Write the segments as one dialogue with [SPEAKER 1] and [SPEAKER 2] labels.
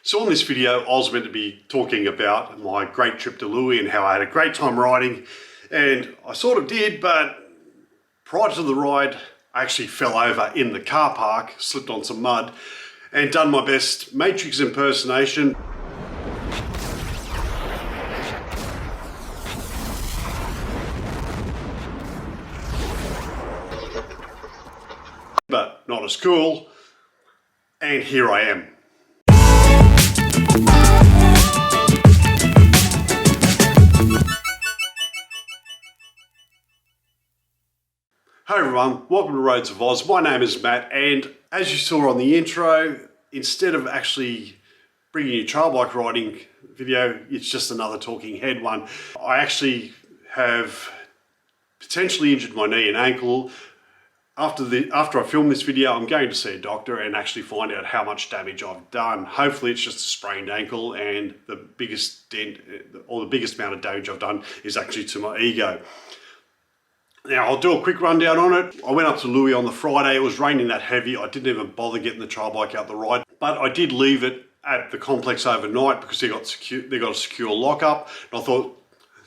[SPEAKER 1] So on this video, I was meant to be talking about my great trip to Louee and how I had a great time riding, and I sort of did, but prior to the ride, I actually fell over in the car park, slipped on some mud, and done my best Matrix impersonation. But not as cool, and here I am. Hi everyone, welcome to Roads of Oz. My name is Matt, and as you saw on the intro, instead of actually bringing you trail bike riding video, it's just another talking head one. I actually have potentially injured my knee and ankle. After I film this video, I'm going to see a doctor and actually find out how much damage I've done. Hopefully it's just a sprained ankle, and the biggest dent or the biggest amount of damage I've done is actually to my ego. Now, I'll do a quick rundown on it. I went up to Louee on the Friday. It was raining that heavy. I didn't even bother getting the trail bike out the ride, but I did leave it at the complex overnight because they got a secure lockup. And I thought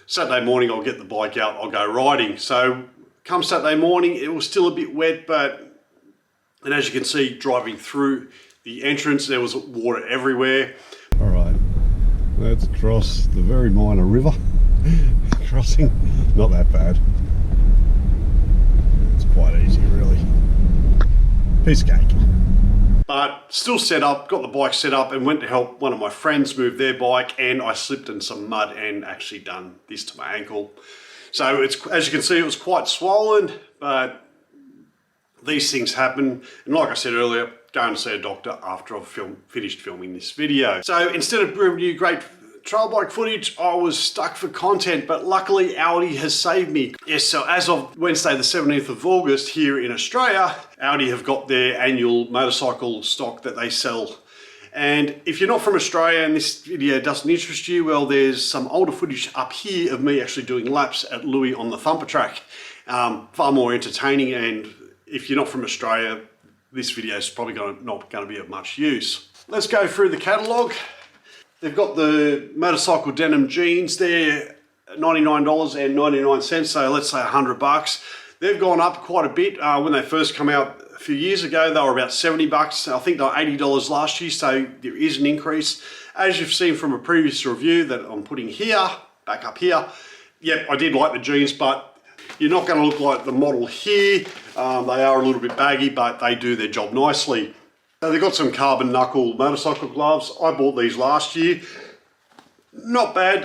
[SPEAKER 1] Saturday morning I'll get the bike out, I'll go riding. So come Saturday morning, it was still a bit wet, and as you can see, driving through the entrance, there was water everywhere. All right, let's cross the very minor river. Crossing, not that bad. Quite easy, really. Piece of cake. But still set up, got the bike set up and went to help one of my friends move their bike, and I slipped in some mud and actually done this to my ankle. So it's, as you can see, it was quite swollen, but these things happen. And like I said earlier, going to see a doctor after I've finished filming this video. So instead of bringing you great trail bike footage, I was stuck for content, but luckily Aldi has saved me. Yes, so as of Wednesday the 17th of August here in Australia, Aldi have got their annual motorcycle stock that they sell. And if you're not from Australia and this video doesn't interest you, well, there's some older footage up here of me actually doing laps at Louee on the thumper track. Far more entertaining, and if you're not from Australia, this video is probably not going to be of much use. Let's go through the catalogue. They've got the motorcycle denim jeans there, $99.99, so let's say $100. They've gone up quite a bit. When they first come out a few years ago, they were about $70. I think they were $80 last year, so there is an increase. As you've seen from a previous review that I'm putting here, back up here, yep, I did like the jeans, but you're not going to look like the model here. They are a little bit baggy, but they do their job nicely. So they've got some carbon knuckle motorcycle gloves. I bought these last year. Not bad,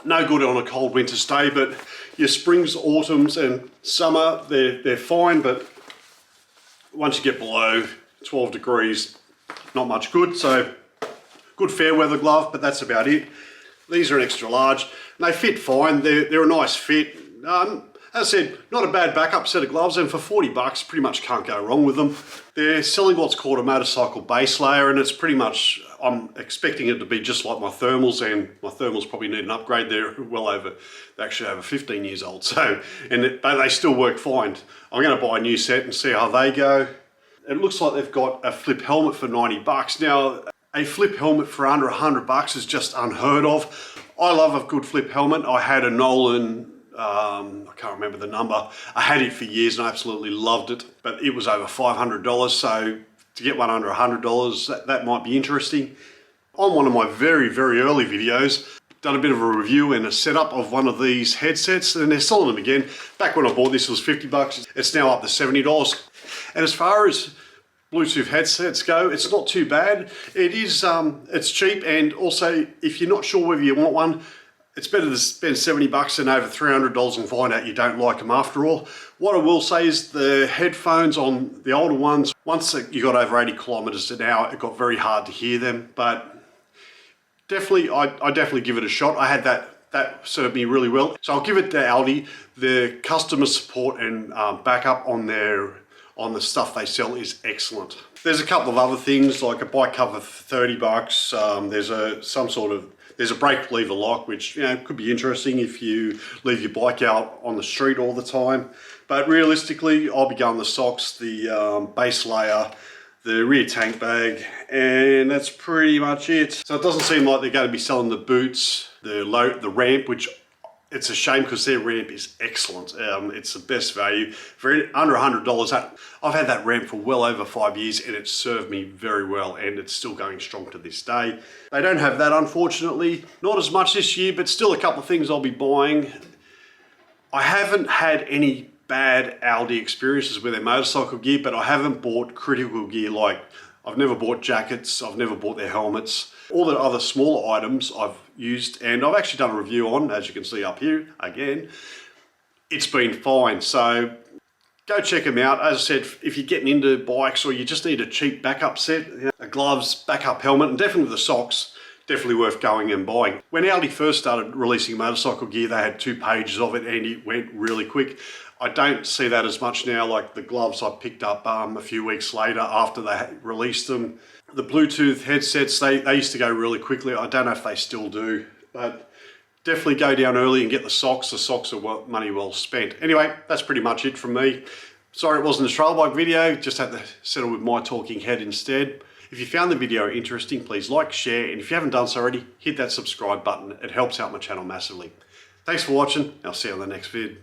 [SPEAKER 1] no good on a cold winter's day, but your springs, autumns and summer, they're fine, but once you get below 12 degrees, not much good. So good fair weather glove, but that's about it. These are an extra large. They fit fine, they're a nice fit. As I said, not a bad backup set of gloves, and for $40, pretty much can't go wrong with them. They're selling what's called a motorcycle base layer, and it's pretty much, I'm expecting it to be just like my thermals, and my thermals probably need an upgrade. They're actually over 15 years old, so, but they still work fine. I'm gonna buy a new set and see how they go. It looks like they've got a flip helmet for $90. Now, a flip helmet for under $100 is just unheard of. I love a good flip helmet. I had a Nolan, I can't remember the number. I had it for years and I absolutely loved it, but it was over $500, so to get one under $100, that might be interesting. On one of my very, very early videos, done a bit of a review and a setup of one of these headsets, and they're selling them again. Back when I bought this, it was $50. It's now up to $70. And as far as Bluetooth headsets go, it's not too bad. It is, it's cheap, and also if you're not sure whether you want one, it's better to spend $70 than over $300 and find out you don't like them after all. What I will say is the headphones on the older ones, once you got over 80 kilometers an hour, it got very hard to hear them, but definitely, I definitely give it a shot. I had that served me really well. So I'll give it to Aldi. The customer support and backup on the stuff they sell is excellent. There's a couple of other things, like a bike cover for $30. There's a brake lever lock, which, you know, could be interesting if you leave your bike out on the street all the time. But realistically, I'll be going the socks, the base layer, the rear tank bag, and that's pretty much it. So it doesn't seem like they're going to be selling the boots, the ramp, which it's a shame because their ramp is excellent. It's the best value for under $100. I've had that ramp for well over 5 years and it's served me very well, and it's still going strong to this day. They don't have that, unfortunately. Not as much this year, but still a couple of things I'll be buying. I haven't had any bad Aldi experiences with their motorcycle gear, but I haven't bought critical gear. Like, I've never bought jackets, I've never bought their helmets. All the other smaller items I've used, and I've actually done a review on, as you can see up here again. It's been fine, so go check them out. As I said, if you're getting into bikes or you just need a cheap backup set, a gloves, backup helmet, and definitely the socks, definitely worth going and buying. When Aldi first started releasing motorcycle gear, they had 2 pages of it and it went really quick. I don't see that as much now. Like the gloves I picked up a few weeks later after they released them. The Bluetooth headsets, they used to go really quickly. I don't know if they still do, but definitely go down early and get the socks. The socks are money well spent. Anyway, that's pretty much it from me. Sorry it wasn't a trail bike video, just had to settle with my talking head instead. If you found the video interesting, please like, share, and if you haven't done so already, hit that subscribe button. It helps out my channel massively. Thanks for watching, and I'll see you on the next vid.